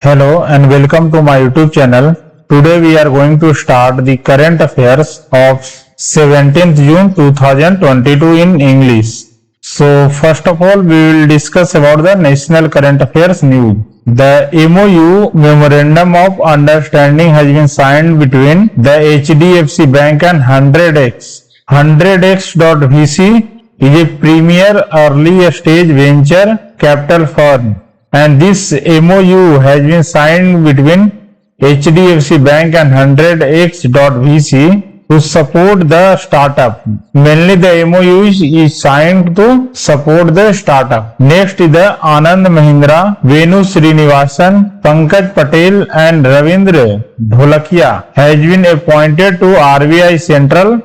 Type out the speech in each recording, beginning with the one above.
Hello and welcome to my YouTube channel. Today we are going to start the current affairs of 17th June 2022 in English. So first of all we will discuss about the national current affairs news. The MOU Memorandum of Understanding has been signed between the HDFC Bank and 100x. 100x.vc is a premier early stage venture capital firm. And this MOU has been signed between HDFC Bank and 100x.vc to support the startup. Mainly the MOU is signed to support the startup. Next is the Anand Mahindra, Venu Srinivasan, Pankaj Patel and Ravindra Dholakia has been appointed to RBI Central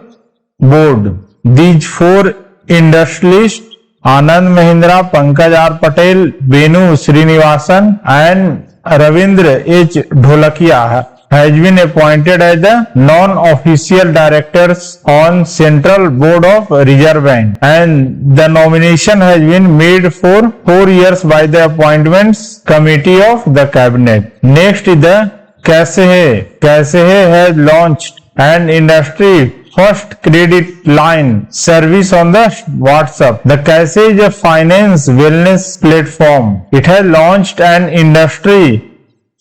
Board. These four industrialists Anand Mahindra, Pankaj R. Patel, Venu Srinivasan and Ravindra H. Dholakia has been appointed as the non-official directors on Central Board of Reserve Bank, and the nomination has been made for 4 years by the Appointments Committee of the Cabinet. Next is the Kaisehe. Kaisehe has launched an industry first credit line service on the WhatsApp. The Kaisehe is a finance wellness platform. It has launched an industry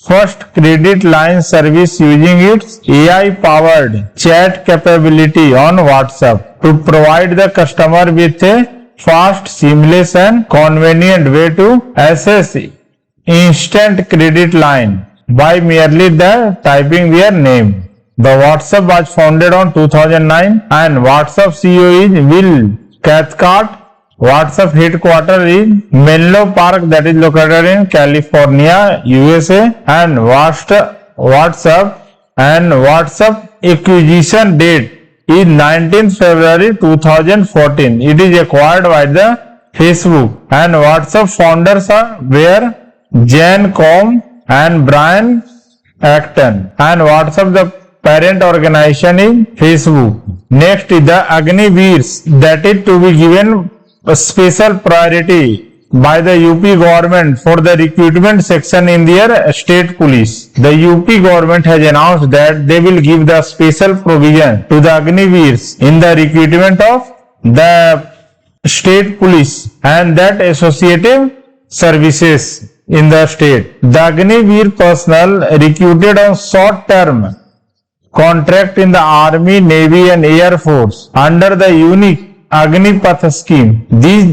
first credit line service using its AI powered chat capability on WhatsApp to provide the customer with a fast, seamless and convenient way to access instant credit line by merely typing their name. The WhatsApp was founded on 2009 and WhatsApp CEO is Will Cathcart. WhatsApp headquarters is Menlo Park, that is located in California, USA, and WhatsApp acquisition date is 19th February 2014. It is acquired by the Facebook, and WhatsApp founders were Jan Koum and Brian Acton, and WhatsApp the parent organization is Facebook. Next is the Agniveers, that is to be given a special priority by the UP government for the recruitment section in their state police. The UP government has announced that they will give the special provision to the Agniveers in the recruitment of the state police and that associative services in the state. The Agniveer personnel recruited on short term contract in the Army, Navy and Air Force under the unique Agnipath scheme. This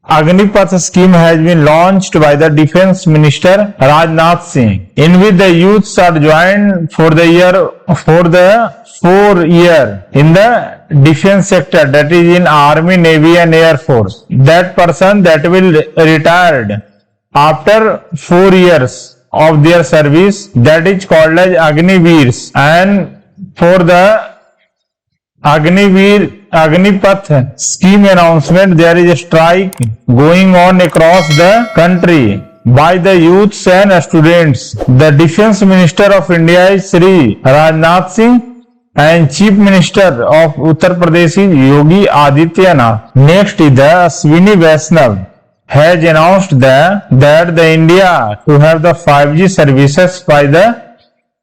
Agnipath scheme has been launched by the Defence Minister Rajnath Singh, in which the youths are joined for the 4 year in the defence sector, that is in Army, Navy and Air Force. That person that will retired after 4 years of their service, that is called as Agniveers. And for the Agnipath scheme announcement, there is a strike going on across the country by the youths and students. The Defence Minister of India is Shri Rajnath Singh and Chief Minister of Uttar Pradesh is Yogi Adityanath. Next is the Ashwini Vaishnav has announced that the India to have the 5G services by the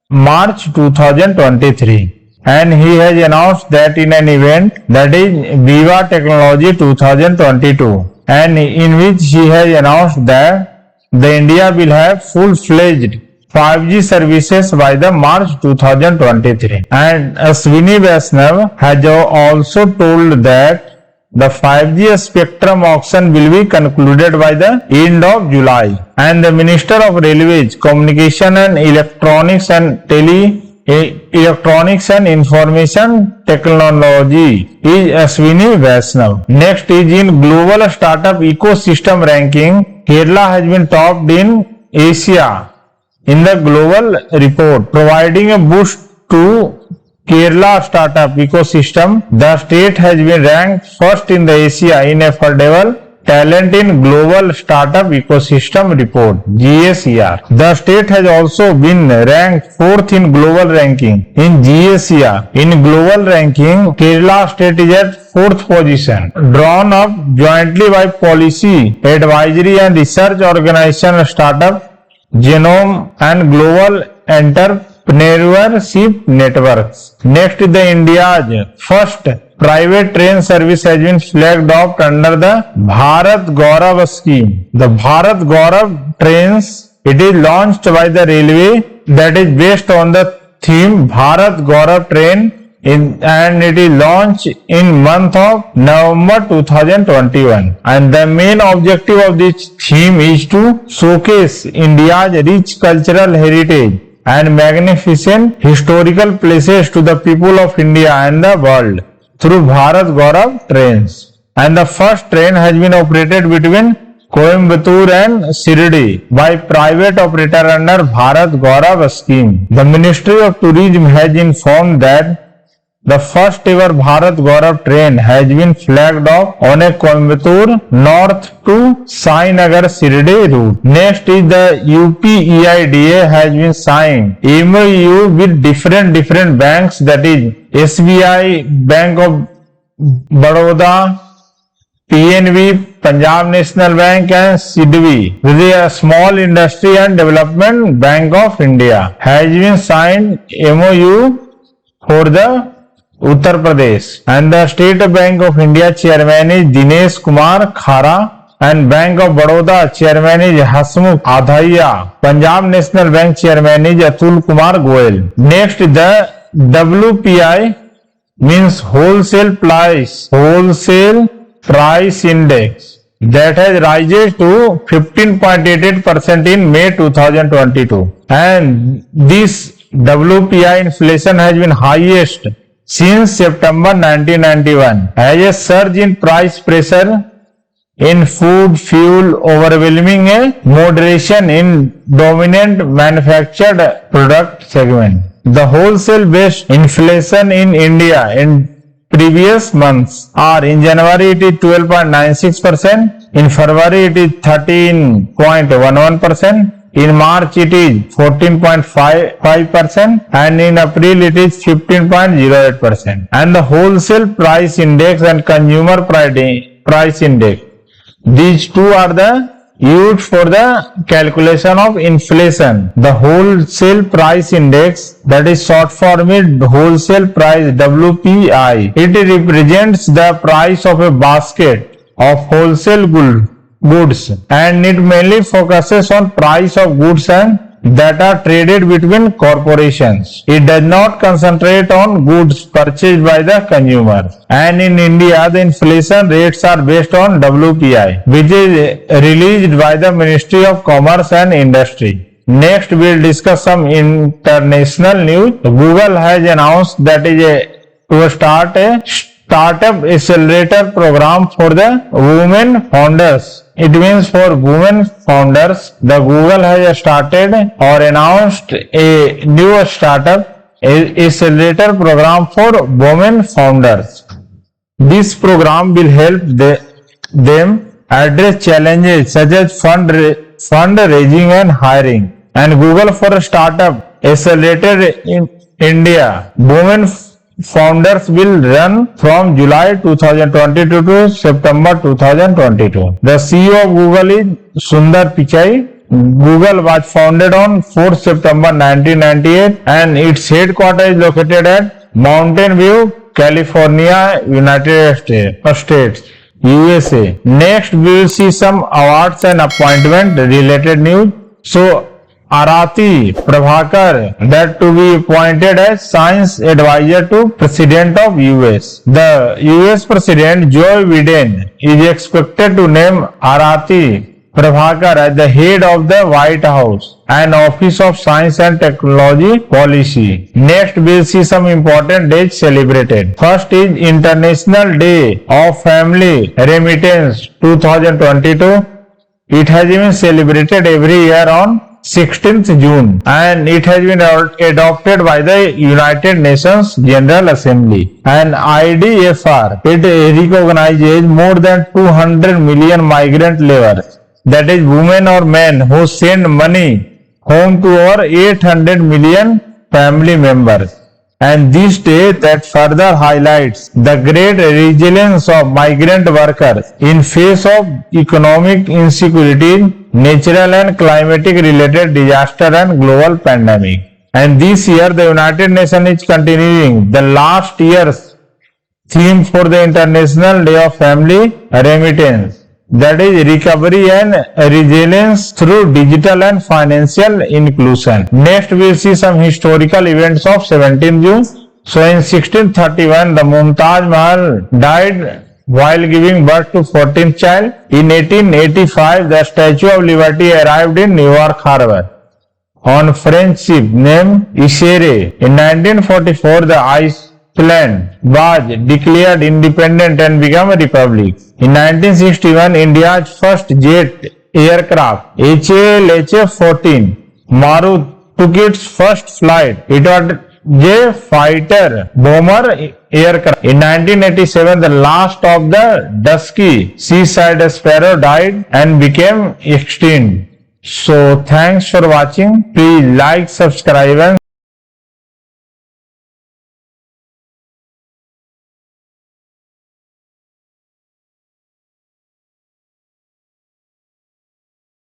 March 2023, and he has announced that in an event that is Viva Technology 2022, and in which he has announced that the India will have full-fledged 5G services by the March 2023. And Ashwini Vaishnav has also told that the 5G spectrum auction will be concluded by the end of July. And the Minister of Railways, Communication and Electronics and Electronics and Information Technology is Ashwini Vaishnav. Next is in Global Startup Ecosystem Ranking, Kerala has been topped in Asia in the global report, providing a boost to Kerala startup ecosystem. The state has been ranked first in the Asia in affordable talent in Global Startup Ecosystem Report (GACR). The state has also been ranked fourth in global ranking in GACR. In global ranking, Kerala state is at fourth position. Drawn up jointly by Policy Advisory and Research Organization Startup Genome and Global Entrepreneurship Networks. Next, the India's first private train service has been flagged off under the Bharat Gaurav scheme. The Bharat Gaurav trains, it is launched by the railway that is based on the theme Bharat Gaurav train and it is launched in month of November 2021, and the main objective of this theme is to showcase India's rich cultural heritage and magnificent historical places to the people of India and the world through Bharat Gaurav trains. And the first train has been operated between Coimbatore and Shirdi by private operator under Bharat Gaurav scheme. The Ministry of Tourism has informed that the first ever Bharat Gaurav train has been flagged off on a Coimbatore north to Sainagar Shirdi route. Next is the UPEIDA has been signed MOU with different banks, that is SBI, Bank of Baroda, PNB, Punjab National Bank and SIDBI with a Small Industry and Development Bank of India has been signed MOU for the Uttar Pradesh, and the State Bank of India chairman is Dinesh Kumar Khara and Bank of Baroda chairman is Hasmukh Adhaiya. Punjab National Bank chairman is Atul Kumar Goel. Next, the WPI means Wholesale Price Index that has risen to 15.88% in May 2022, and this WPI inflation has been highest since September 1991, as a surge in price pressure in food, fuel, overwhelming a moderation in dominant manufactured product segment. The wholesale-based inflation in India in previous months are: in January it is 12.96%, in February it is 13.11%, in March it is 14.55%, and in April it is 15.08%. And the wholesale price index and consumer price index, these two are the used for the calculation of inflation. The wholesale price index, that is short form is wholesale price WPI. It represents the price of a basket of wholesale goods, and it mainly focuses on price of goods and that are traded between corporations. It does not concentrate on goods purchased by the consumer. And in India, the inflation rates are based on WPI, which is released by the Ministry of Commerce and Industry. Next, we will discuss some international news. Google has announced that to start a startup accelerator program for the women founders. It means for women founders, the Google has started or announced a new startup accelerator program for women founders. This program will help them address challenges such as fundraising and hiring. And Google for Startup Accelerator in India, women founders will run from July 2022 to September 2022. The CEO of Google is Sundar Pichai. Google was founded on 4th September 1998 and its headquarters is located at Mountain View, California, United States, USA. Next, we will see some awards and appointment related news. So, Arathi Prabhakar, that to be appointed as Science Advisor to President of US. The US President Joe Biden is expected to name Arathi Prabhakar as the head of the White House and Office of Science and Technology Policy. Next, we will see some important dates celebrated. First is International Day of Family Remittance 2022. It has been celebrated every year on 16th June and it has been adopted by the United Nations General Assembly. And IDFR, it recognizes more than 200 million migrant laborers, that is women or men who send money home to over 800 million family members. And this day that further highlights the great resilience of migrant workers in face of economic insecurity, natural and climatic related disaster and global pandemic. And this year the United Nations is continuing the last year's theme for the International Day of Family Remittance, that is recovery and resilience through digital and financial inclusion. Next we will see some historical events of 17 June. So in 1631 the Mumtaz Mahal died while giving birth to 14th child. In 1885 the Statue of Liberty arrived in Newark Harbor on French ship named Isere. In 1944 the Iceland was declared independent and became a republic. In 1961, India's first jet aircraft, HAL-14 Marut, took its first flight. It was a fighter bomber aircraft. In 1987, the last of the dusky seaside sparrow died and became extinct. So, thanks for watching. Please like, subscribe and